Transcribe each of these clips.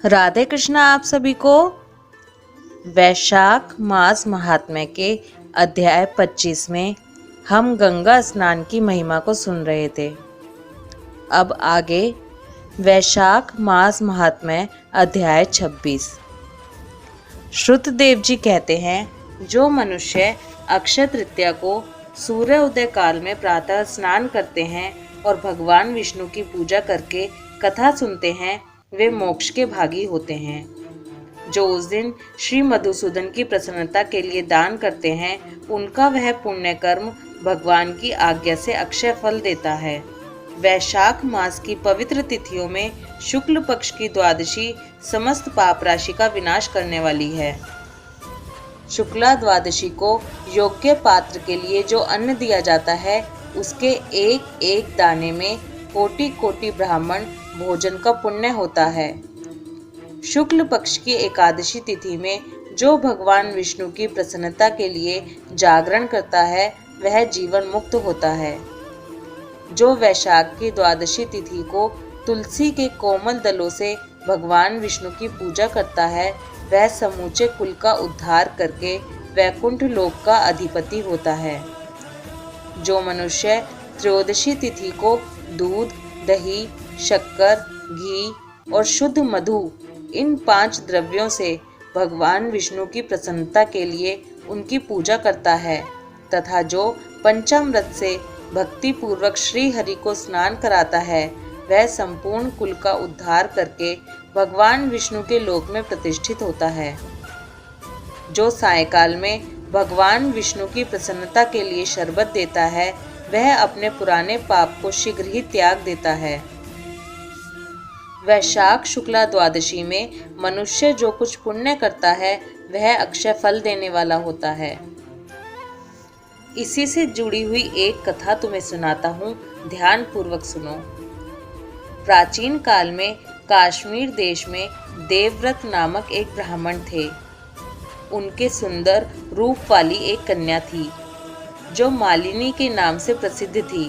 राधे कृष्णा आप सभी को। वैशाख मास महात्म्य के अध्याय 25 में हम गंगा स्नान की महिमा को सुन रहे थे। अब आगे वैशाख मास महात्म्य अध्याय 26। श्रुतदेव जी कहते हैं, जो मनुष्य अक्षय तृतीया को सूर्य उदय काल में प्रातः स्नान करते हैं और भगवान विष्णु की पूजा करके कथा सुनते हैं, वे मोक्ष के भागी होते हैं। जो उस दिन श्री मधुसूदन की प्रसन्नता के लिए दान करते हैं, उनका वह पुण्य कर्म भगवान की आज्ञा से अक्षय फल देता है। वैशाख मास की पवित्र तिथियों में शुक्ल पक्ष की द्वादशी समस्त पाप राशि का विनाश करने वाली है। शुक्ला द्वादशी को योग्य पात्र के लिए जो अन्न दिया जाता है, उसके एक एक दाने में कोटि कोटि ब्राह्मण भोजन का पुण्य होता है। शुक्ल पक्ष की एकादशी तिथि में जो भगवान विष्णु की प्रसन्नता के लिए जागरण करता है, वह जीवन मुक्त होता है। जो वैशाख की द्वादशी तिथि को तुलसी के कोमल दलों से भगवान विष्णु की पूजा करता है, वह समूचे कुल का उद्धार करके वैकुंठ लोक का अधिपति होता है। जो मनुष्य त्रयोदशी तिथि को दूध, दही, शक्कर, घी और शुद्ध मधु, इन 5 द्रव्यों से भगवान विष्णु की प्रसन्नता के लिए उनकी पूजा करता है, तथा जो पंचामृत से भक्ति पूर्वक श्री हरि को स्नान कराता है, वह संपूर्ण कुल का उद्धार करके भगवान विष्णु के लोक में प्रतिष्ठित होता है। जो सायंकाल में भगवान विष्णु की प्रसन्नता के लिए शरबत देता है, वह अपने पुराने पाप को शीघ्र ही त्याग देता है। वैशाख शुक्ला द्वादशी में मनुष्य जो कुछ पुण्य करता है, वह अक्षय फल देने वाला होता है। इसी से जुड़ी हुई एक कथा तुम्हें सुनाता हूँ, ध्यान पूर्वक सुनो। प्राचीन काल में कश्मीर देश में देवव्रत नामक एक ब्राह्मण थे। उनके सुंदर रूप वाली एक कन्या थी, जो मालिनी के नाम से प्रसिद्ध थी।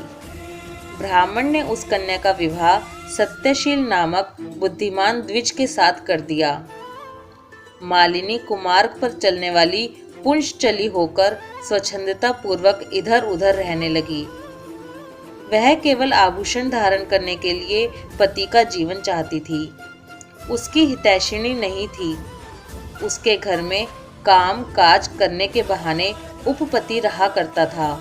ब्राह्मण ने उस कन्या का विवाह सत्यशील नामक बुद्धिमान द्विज के साथ कर दिया। मालिनी कुमार्ग पर चलने वाली पुंशचली होकर स्वच्छंदता पूर्वक इधर उधर रहने लगी। वह केवल आभूषण धारण करने के लिए पति का जीवन चाहती थी। उसकी हितैषिणी नहीं थी। उसके घर में काम काज करने के बहाने उपपति रहा करता था।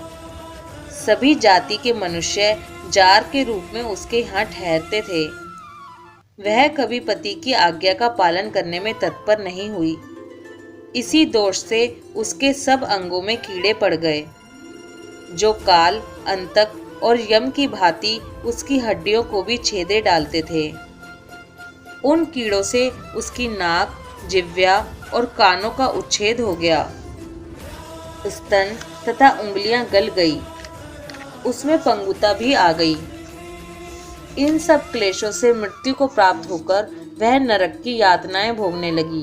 सभी जाति के मनुष्य जार के रूप में उसके यहाँ ठहरते थे। वह कभी पति की आज्ञा का पालन करने में तत्पर नहीं हुई। इसी दोष से उसके सब अंगों में कीड़े पड़ गए, जो काल, अंतक और यम की भांति उसकी हड्डियों को भी छेदे डालते थे। उन कीड़ों से उसकी नाक, जिह्वा और कानों का उच्छेद हो गया। स्तन तथा उंगलियां गल गई। उसमें पंगुता भी आ गई। इन सब क्लेशों से मृत्यु को प्राप्त होकर वह नरक की यातनाएं भोगने लगी।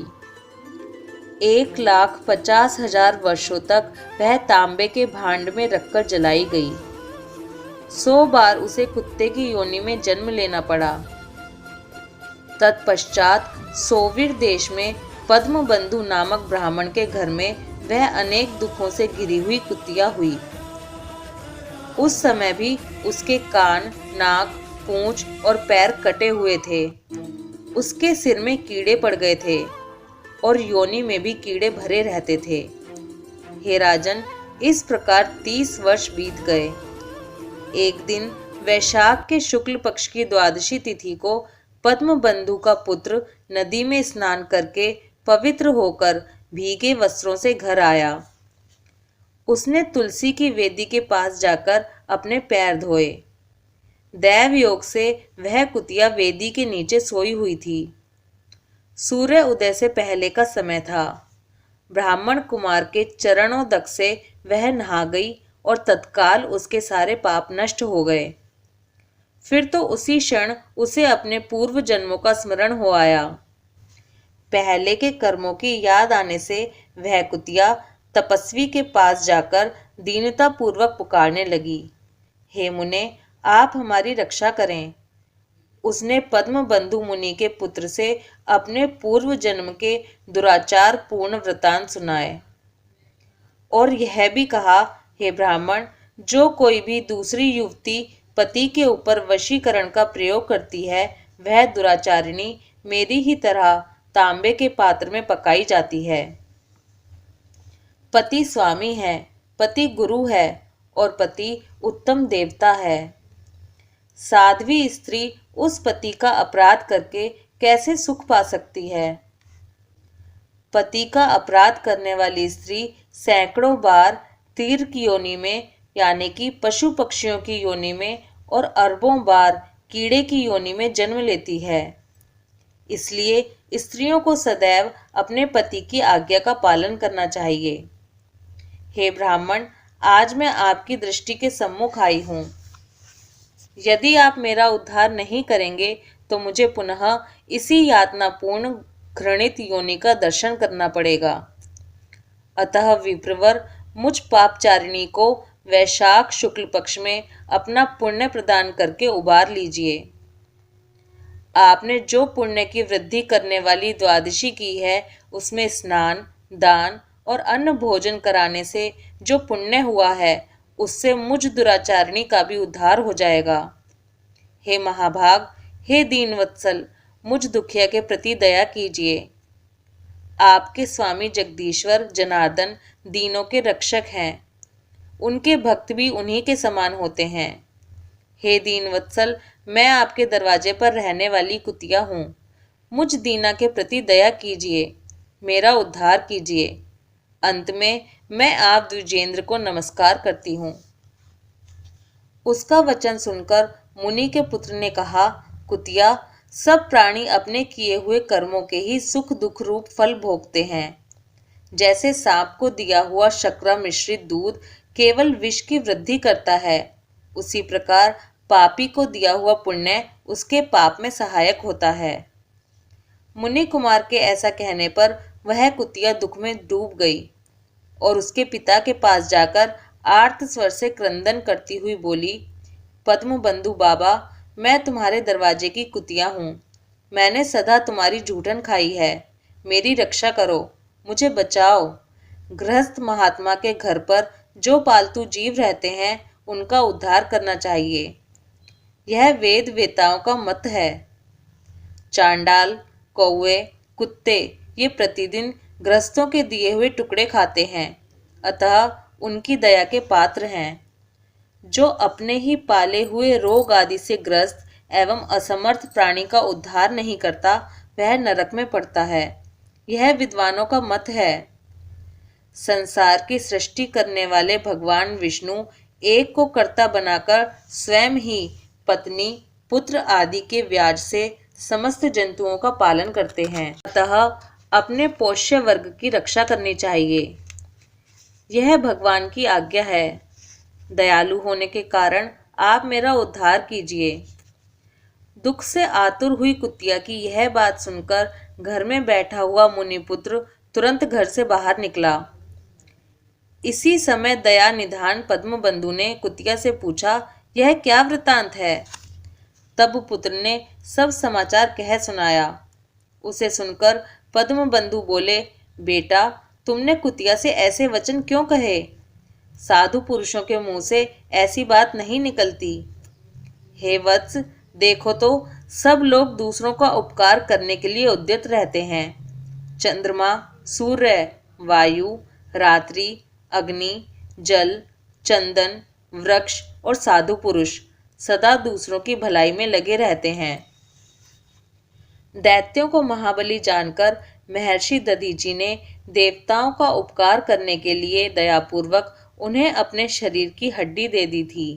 1,50,000 वर्षों तक वह तांबे के भांड में रखकर जलाई गई। 100 बार उसे कुत्ते की योनि में जन्म लेना पड़ा। तत्पश्चात सोवीर देश में पद्मबंधु नामक ब्राह्मण के घर में वह अनेक दुखों से घिरी हुई कुतिया हुई। उस समय भी उसके कान, नाक, पूंछ और पैर कटे हुए थे। उसके सिर में कीड़े पड़ गए थे और योनि में भी कीड़े भरे रहते थे। हे राजन, इस प्रकार 30 वर्ष बीत गए। एक दिन वैशाख के शुक्ल पक्ष की द्वादशी तिथि को पद्मबंधु का पुत्र नदी में स्नान करके पवित्र होकर भीगे वस्त्रों से घर आया। उसने तुलसी की वेदी के पास जाकर अपने पैर धोए। दैव योग से वह कुतिया वेदी के नीचे सोई हुई थी। सूर्य उदय से पहले का समय था। ब्राह्मण कुमार के चरणोदक से वह नहा गई और तत्काल उसके सारे पाप नष्ट हो गए। फिर तो उसी क्षण उसे अपने पूर्व जन्मों का स्मरण हो आया। पहले के कर्मों की याद आने से वह कुतिया तपस्वी के पास जाकर दीनता पूर्वक पुकारने लगी, हे मुने, आप हमारी रक्षा करें। उसने पद्मबंधु मुनि के पुत्र से अपने पूर्व जन्म के दुराचार पूर्ण वृतांत सुनाए और यह भी कहा, हे ब्राह्मण, जो कोई भी दूसरी युवती पति के ऊपर वशीकरण का प्रयोग करती है वह दुराचारिणी मेरी ही तरह तांबे के पात्र में पकाई जाती है। पति स्वामी है, पति गुरु है और पति उत्तम देवता है। साध्वी स्त्री उस पति का अपराध करके कैसे सुख पा सकती है? पति का अपराध करने वाली स्त्री सैकड़ों बार तीर की योनि में यानी कि पशु पक्षियों की योनि में और अरबों बार कीड़े की योनि में जन्म लेती है। इसलिए स्त्रियों को सदैव अपने पति की आज्ञा का पालन करना चाहिए। हे ब्राह्मण, आज मैं आपकी दृष्टि के सम्मुख आई हूँ। यदि आप मेरा उद्धार नहीं करेंगे तो मुझे पुनः इसी यातनापूर्ण घृणित योनि का दर्शन करना पड़ेगा। अतः विप्रवर, मुझ पापचारिणी को वैशाख शुक्ल पक्ष में अपना पुण्य प्रदान करके उबार लीजिए। आपने जो पुण्य की वृद्धि करने वाली द्वादशी की है उसमें स्नान, दान और अन्न भोजन कराने से जो पुण्य हुआ है उससे मुझ दुराचारिणी का भी उद्धार हो जाएगा। हे महाभाग, हे दीनवत्सल, मुझ दुखिया के प्रति दया कीजिए। आपके स्वामी जगदीश्वर जनार्दन दीनों के रक्षक हैं। उनके भक्त भी उन्हीं के समान होते हैं। हे दीनवत्सल, मैं आपके दरवाजे पर रहने वाली कुतिया हूँ। मुझ दीना के प्रति दया कीजिए, मेरा उद्धार कीजिए। अंत में मैं आप द्विजेंद्र को नमस्कार करती हूँ। उसका वचन सुनकर मुनि के पुत्र ने कहा, कुतिया, सब प्राणी अपने किए हुए कर्मों के ही सुख दुख रूप फल भोगते हैं। जैसे सांप को दिया हुआ शर्करा मिश्रित दूध केवल विष की वृद्धि करता है, उसी प्रकार पापी को दिया हुआ पुण्य उसके पाप में सहायक होता है। मुनि कुमार के ऐसा कहने पर वह कुतिया दुख में डूब गई और उसके पिता के पास जाकर आर्त स्वर से क्रंदन करती हुई बोली, पद्मबंधु बाबा, मैं तुम्हारे दरवाजे की कुतिया हूँ। मैंने सदा तुम्हारी जूठन खाई है। मेरी रक्षा करो, मुझे बचाओ। गृहस्थ महात्मा के घर पर जो पालतू जीव रहते हैं उनका उद्धार करना चाहिए। यह वेद वेताओं का मत है। चांडाल, कौवे, कुत्ते ये प्रतिदिन गृहस्थों के दिए हुए टुकड़े खाते हैं, अतः उनकी दया के पात्र हैं। जो अपने ही पाले हुए रोग आदि से ग्रस्त एवं असमर्थ प्राणी का उद्धार नहीं करता वह नरक में पड़ता है। यह विद्वानों का मत है। संसार की सृष्टि करने वाले भगवान विष्णु एक को कर्ता बनाकर स्वयं ही पत्नी, पुत्र आदि के व्याज से समस्त जंतुओं का पालन करते हैं। अतः अपने पोष्य वर्ग की रक्षा करनी चाहिए। यह भगवान की आज्ञा है। दयालु होने के कारण आप मेरा उद्धार कीजिए। दुख से आतुर हुई कुतिया की यह बात सुनकर घर में बैठा हुआ मुनिपुत्र तुरंत घर से बाहर निकला। इसी समय दया निधान पद्मबंधु ने कुतिया से पूछा, यह क्या वृतांत है? तब पुत्र ने सब समाचार कह सुनाया। उसे सुनकर पद्मबंधु बोले, बेटा, तुमने कुतिया से ऐसे वचन क्यों कहे? साधु पुरुषों के मुंह से ऐसी बात नहीं निकलती। हे वत्स, देखो तो सब लोग दूसरों का उपकार करने के लिए उद्यत रहते हैं। चंद्रमा, सूर्य, वायु, रात्रि, अग्नि, जल, चंदन, वृक्ष और साधु पुरुष सदा दूसरों की भलाई में लगे रहते हैं। दैत्यों को महाबली जानकर महर्षि दधीचि ने देवताओं का उपकार करने के लिए दयापूर्वक उन्हें अपने शरीर की हड्डी दे दी थी।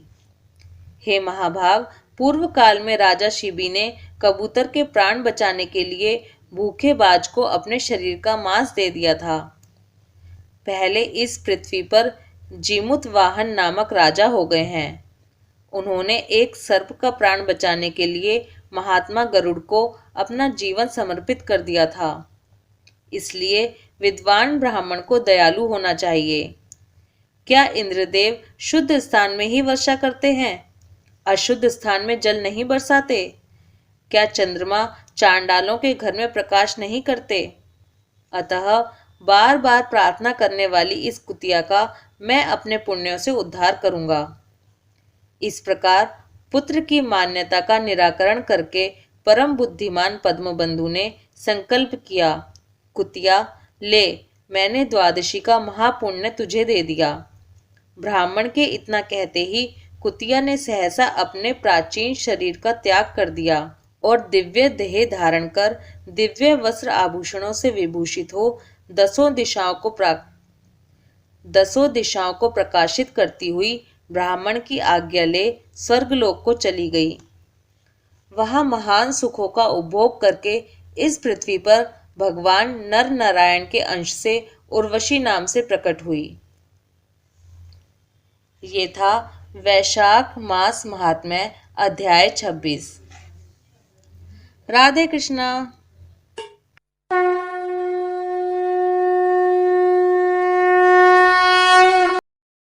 हे महाभाग, पूर्व काल में राजा शिबी ने कबूतर के प्राण बचाने के लिए भूखे बाज को अपने शरीर का मांस दे दिया था। पहले इस पृथ्वी पर जीमुत वाहन नामक राजा हो गए हैं। उन्होंने एक सर्प का प्राण बचाने के लिए महात्मा गरुड़ को अपना जीवन समर्पित कर दिया था। इसलिए विद्वान ब्राह्मण को दयालु होना चाहिए। क्या इंद्रदेव शुद्ध स्थान में ही वर्षा करते हैं? अशुद्ध स्थान में जल नहीं बरसाते? क्या चंद्रमा चांडालों के घर में प्रकाश नहीं करते? अतः बार बार प्रार्थना करने वाली इस कुतिया का मैं अपने पुण्यों से उद्धार करूंगा। इस प्रकार पुत्र की मान्यता का निराकरण करके परम बुद्धिमान पद्मबंधु ने संकल्प किया, कुतिया ले, मैंने द्वादशी का महापुण्य तुझे दे दिया। ब्राह्मण के इतना कहते ही कुतिया ने सहसा अपने प्राचीन शरीर का त्याग कर दिया और दिव्य देह धारण कर दिव्य वस्त्र आभूषणों से विभूषित हो दसों दिशाओं को प्रकाशित करती हुई ब्राह्मण की आज्ञा ले स्वर्गलोक को चली गई। वहां महान सुखों का उपभोग करके इस पृथ्वी पर भगवान नर नारायण के अंश से उर्वशी नाम से प्रकट हुई। ये था वैशाख मास महात्म्य अध्याय 26। राधे कृष्णा।